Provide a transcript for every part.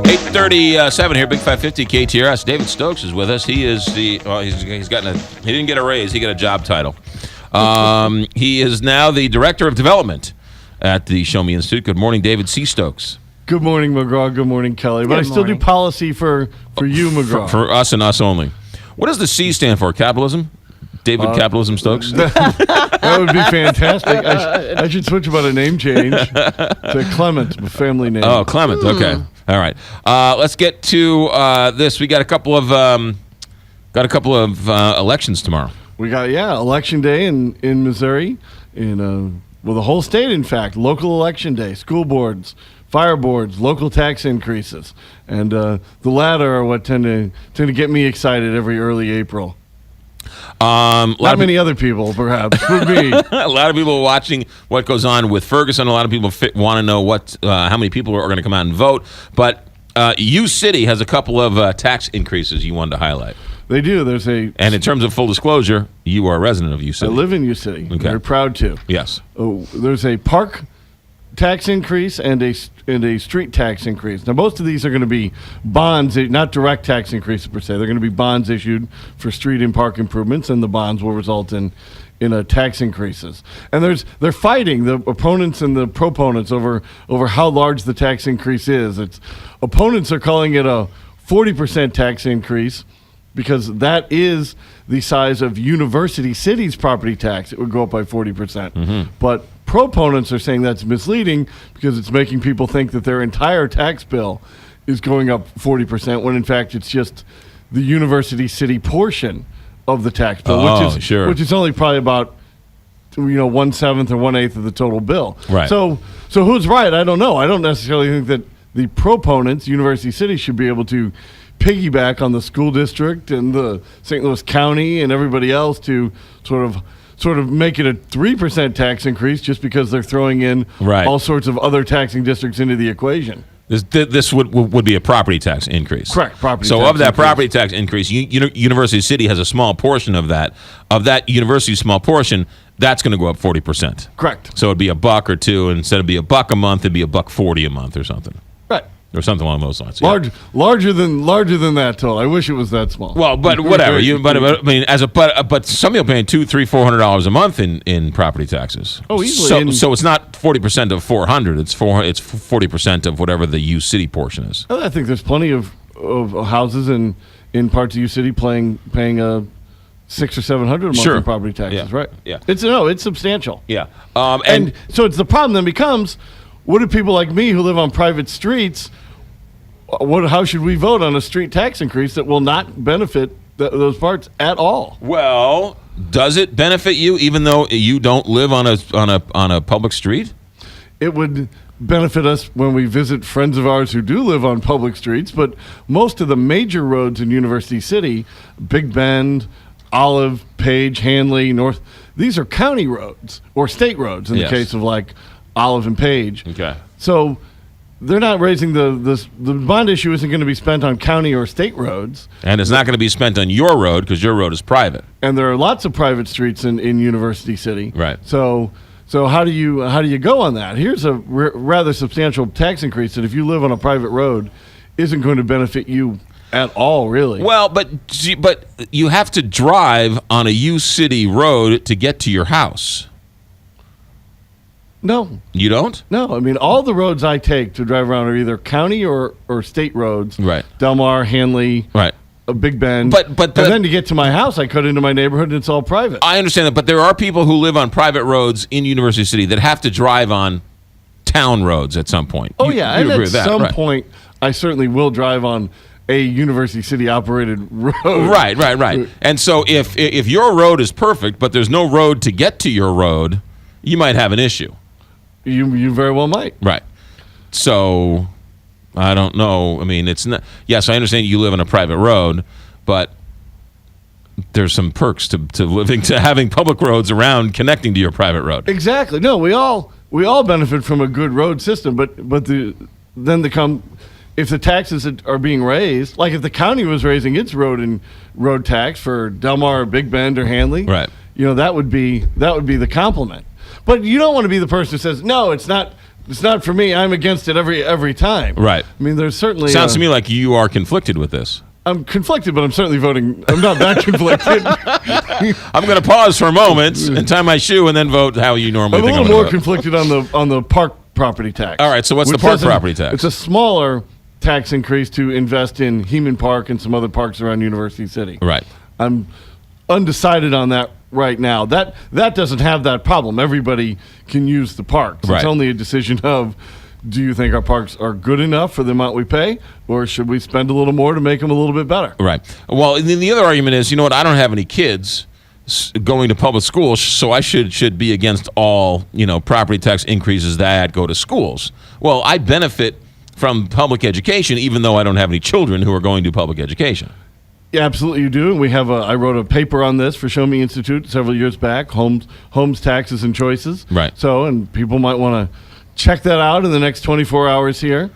8:37 here, Big 550 KTRS. David Stokes is with us. He is he didn't get a raise, he got a job title. He is now the Director of Development at the Show Me Institute. Good morning, David C. Stokes. Good morning, McGraw. Good morning, Kelly. But I still do policy for you, McGraw. For us and us only. What does the C stand for? Capitalism? David Capitalism Stokes? That would be fantastic. I should switch about a name change to Clement, a family name. Oh, Clement. Okay. All right. Let's get to this. We got a couple of elections tomorrow. We got election day in Missouri, the whole state. In fact, local election day, school boards, fire boards, local tax increases, and the latter are what tend to get me excited every early April. Not many other people, perhaps, for me. A lot of people watching what goes on with Ferguson. A lot of people want to know how many people are going to come out and vote. But U City has a couple of tax increases you wanted to highlight. They do. And in terms of full disclosure, you are a resident of U City. I live in U City. Okay. Very proud to. Yes. There's a park tax increase and a street tax increase. Now, most of these are going to be bonds, not direct tax increases per se. They're going to be bonds issued for street and park improvements, and the bonds will result in tax increases. And they're fighting, the opponents and the proponents, over how large the tax increase is. Opponents are calling it a 40% tax increase because that is the size of University City's property tax. It would go up by 40%. Mm-hmm. But proponents are saying that's misleading because it's making people think that their entire tax bill is going up 40%, when in fact it's just the University City portion of the tax bill, which is only probably about 1/7 or 1/8 of the total bill. Right. So who's right? I don't know. I don't necessarily think that the proponents, University City, should be able to piggyback on the school district and the St. Louis County and everybody else to sort of make it a 3% tax increase just because they're throwing in all sorts of other taxing districts into the equation. This would be a property tax increase. Correct. Property tax increase, University City has a small portion of that. Of that university's small portion, that's going to go up 40%. Correct. So it'd be $1 or $2, and instead of be $1 a month, it'd be $1.40 a month or something. Right. Or something along those lines. Larger than that total. I wish it was that small. Well, but whatever. But some people paying $200, $300, $400 a month in property taxes. Oh, easily. So it's not 40% of 400. It's 40% of whatever the U City portion is. I think there's plenty of houses in parts of U City paying $600 or $700 a month in property taxes. Right. Yeah. It's substantial. Yeah. And so it's the problem then becomes, what do people like me who live on private streets? How should we vote on a street tax increase that will not benefit those parts at all? Well, does it benefit you even though you don't live on a public street? It would benefit us when we visit friends of ours who do live on public streets, but most of the major roads in University City, Big Bend, Olive, Page, Hanley, North, these are county roads or state roads in the case of like Olive and Page. Okay. So they're not raising the bond issue isn't going to be spent on county or state roads. And it's not going to be spent on your road because your road is private. And there are lots of private streets in University City. Right. So how do you go on that? Here's a rather substantial tax increase that if you live on a private road isn't going to benefit you at all, really. Well, but you have to drive on a U City road to get to your house. No. You don't? No. I mean, all the roads I take to drive around are either county or state roads. Right. Delmar, Hanley. Right. Big Bend. But then to get to my house, I cut into my neighborhood and it's all private. I understand that, but there are people who live on private roads in University City that have to drive on town roads at some point. Oh, you agree with that? At some point, I certainly will drive on a University City operated road. Right. And so if your road is perfect, but there's no road to get to your road, you might have an issue. You very well might. Right. So I don't know. I mean, it's not. Yes, I understand you live on a private road, but there's some perks to having public roads around connecting to your private road. Exactly. No, we all benefit from a good road system, but if the taxes are being raised, like if the county was raising its road tax for Delmar or Big Bend or Hanley, right? That would be the compliment. But you don't want to be the person who says, no, it's not It's not for me. I'm against it every time. Right. I mean, there's certainly Sounds to me like you are conflicted with this. I'm conflicted, but I'm certainly voting. I'm not that conflicted. I'm going to pause for a moment and tie my shoe and then vote how you normally I'm think a I'm little more going to vote. conflicted on the park property tax. All right, so what's the which park doesn't- property tax? It's a smaller tax increase to invest in Heman Park and some other parks around University City. Right. I'm undecided on that right now. That doesn't have that problem. Everybody can use the parks. Right. It's only a decision of, do you think our parks are good enough for the amount we pay, or should we spend a little more to make them a little bit better? Right. Well, and then the other argument is, you know what, I don't have any kids going to public schools, so I should be against all, property tax increases that go to schools. Well, I benefit from public education, even though I don't have any children who are going to public education. Yeah, absolutely, you do. And we have I wrote a paper on this for Show Me Institute several years back, homes, taxes, and choices. Right. So, and people might want to check that out in the next 24 hours here.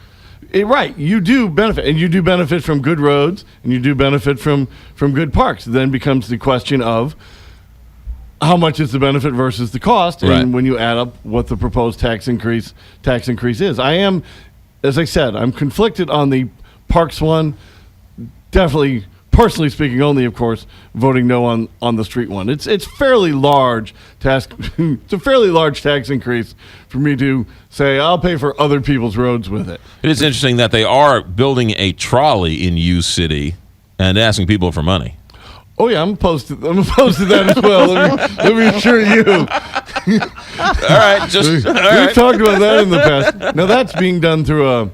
Right, you do benefit, and you do benefit from good roads, and you do benefit from good parks. Then becomes the question of how much is the benefit versus the cost, Right. and when you add up what the proposed tax increase is. I am, as I said, I'm conflicted on the parks one. Definitely, personally speaking, only of course voting no on the street one. It's fairly large task. It's a fairly large tax increase for me to say I'll pay for other people's roads with it. It is interesting that they are building a trolley in U City and asking people for money. Oh yeah, I'm opposed to that as well. Let me assure you. All right, We've talked about that in the past. Now that's being done through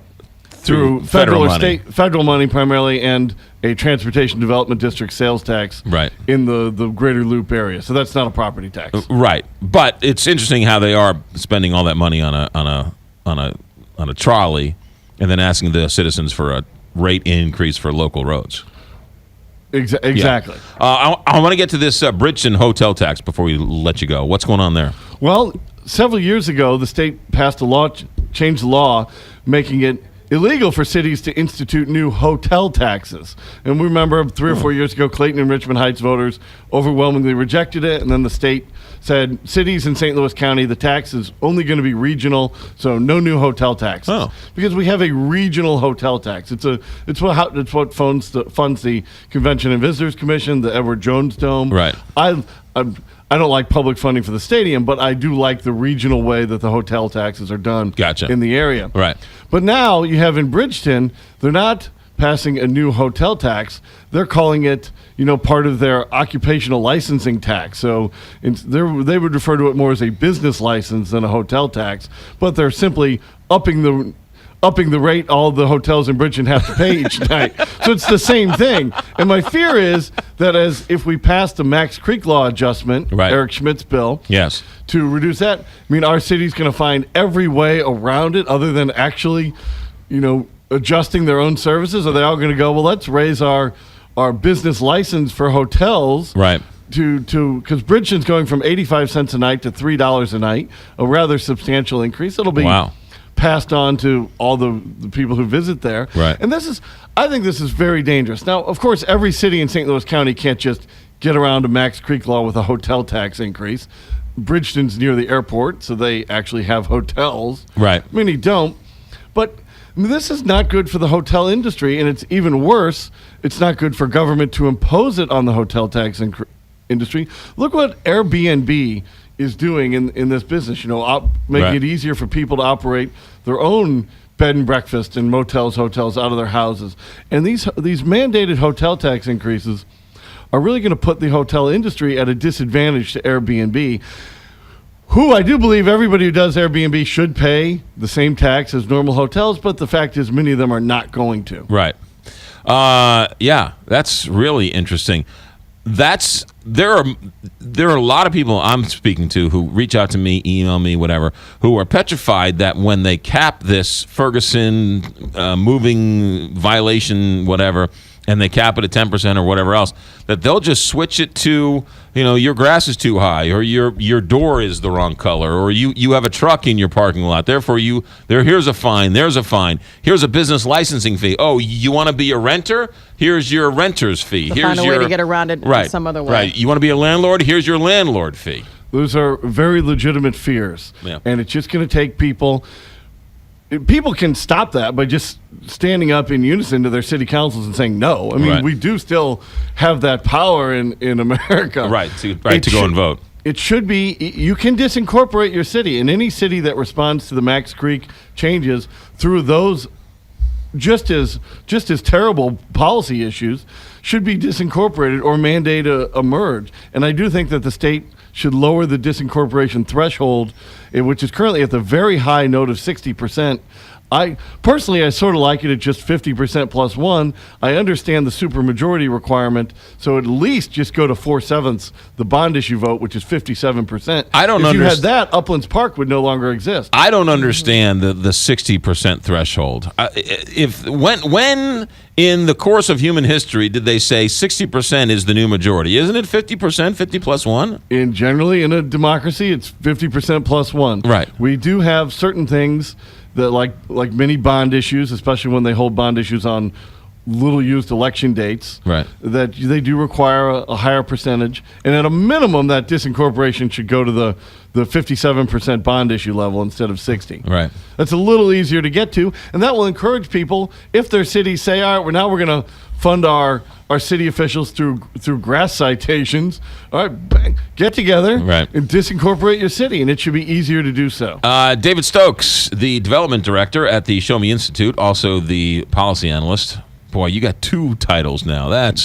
federal or money. federal money primarily, and a transportation development district sales tax. Right. In the greater Loop area. So that's not a property tax. Right, but it's interesting how they are spending all that money on a trolley, and then asking the citizens for a rate increase for local roads. Exactly. Yeah. I want to get to this Bridgeton hotel tax before we let you go. What's going on there? Well, several years ago, the state passed a law, changed the law, making it illegal for cities to institute new hotel taxes. And we remember 3 or 4 years ago, Clayton and Richmond Heights voters overwhelmingly rejected it. And then the state said, cities in St. Louis County, the tax is only going to be regional, so no new hotel taxes. Oh. Because we have a regional hotel tax. It's what funds the Convention and Visitors Commission, the Edward Jones Dome. Right. I don't like public funding for the stadium, but I do like the regional way that the hotel taxes are done in the area. Right. But now you have in Bridgeton, they're not passing a new hotel tax. They're calling it, part of their occupational licensing tax. So they would refer to it more as a business license than a hotel tax, but they're simply upping the rate all the hotels in Bridgeton have to pay each night. So it's the same thing. And my fear is that if we pass the Max Creek Law adjustment, Right. Eric Schmidt's bill, Yes. to reduce that, our city's going to find every way around it other than actually, adjusting their own services. Are they all going to go, well, let's raise our business license for hotels. Right. Because Bridgeton's going from 85 cents a night to $3 a night, a rather substantial increase. It'll be passed on to all the people who visit there. Right. And I think this is very dangerous. Now, of course, every city in St. Louis County can't just get around to Max Creek Law with a hotel tax increase. Bridgeton's near the airport, so they actually have hotels. Right. Many don't. But this is not good for the hotel industry, and it's even worse. It's not good for government to impose it on the hotel tax industry. Look what Airbnb is doing in this business, making it easier for people to operate their own bed and breakfast and motels, hotels out of their houses. And these mandated hotel tax increases are really going to put the hotel industry at a disadvantage to Airbnb, who I do believe everybody who does Airbnb should pay the same tax as normal hotels, but the fact is many of them are not going to. Right. Yeah, that's really interesting. There are a lot of people I'm speaking to who reach out to me, email me, whatever, who are petrified that when they cap this Ferguson moving violation, whatever, and they cap it at 10% or whatever else, that they'll just switch it to, your grass is too high, or your door is the wrong color, or you have a truck in your parking lot. Therefore, here's a fine, there's a fine, here's a business licensing fee. Oh, you want to be a renter? Here's your renter's fee. Here's find a way to get around it some other way. Right. You want to be a landlord? Here's your landlord fee. Those are very legitimate fears. Yeah. And it's just going to take people people can stop that by just standing up in unison to their city councils and saying no. I mean, we do still have that power in America. Right, to go and vote. It should be, you can disincorporate your city, and any city that responds to the Max Creek changes through those just as terrible policy issues should be disincorporated or mandate a merge. And I do think that the state should lower the disincorporation threshold, which is currently at the very high note of 60%. I sort of like it at just 50% plus one. I understand the supermajority requirement, so at least just go to 4/7 the bond issue vote, which is 57%. If you had that, Uplands Park would no longer exist. I don't understand the 60% threshold. When in the course of human history did they say 60% is the new majority? Isn't it 50%, 50 plus one? Generally, in a democracy, it's 50% plus one. Right. We do have certain things that, like many bond issues, especially when they hold bond issues on little used election dates, right, that they do require a higher percentage. And at a minimum, that disincorporation should go to the 57% bond issue level instead of 60. Right. That's a little easier to get to, and that will encourage people, if their cities say, all right, we're going to fund our city officials through grass citations. All right, bang, get together and disincorporate your city, and it should be easier to do so. David Stokes, the development director at the Show Me Institute, also the policy analyst. Boy, you got two titles now. That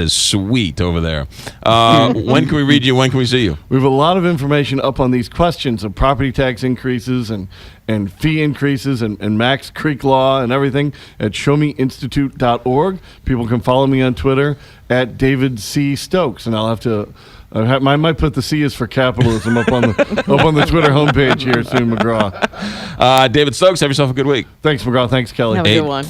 is sweet over there. When can we read you? When can we see you? We have a lot of information up on these questions of property tax increases and fee increases and Max Creek law and everything at showmeinstitute.org. People can follow me on Twitter at David C. Stokes, and I'll have to. I might put the C is for capitalism up on the Twitter homepage here soon, McGraw. David Stokes, have yourself a good week. Thanks, McGraw. Thanks, Kelly. Have a good one.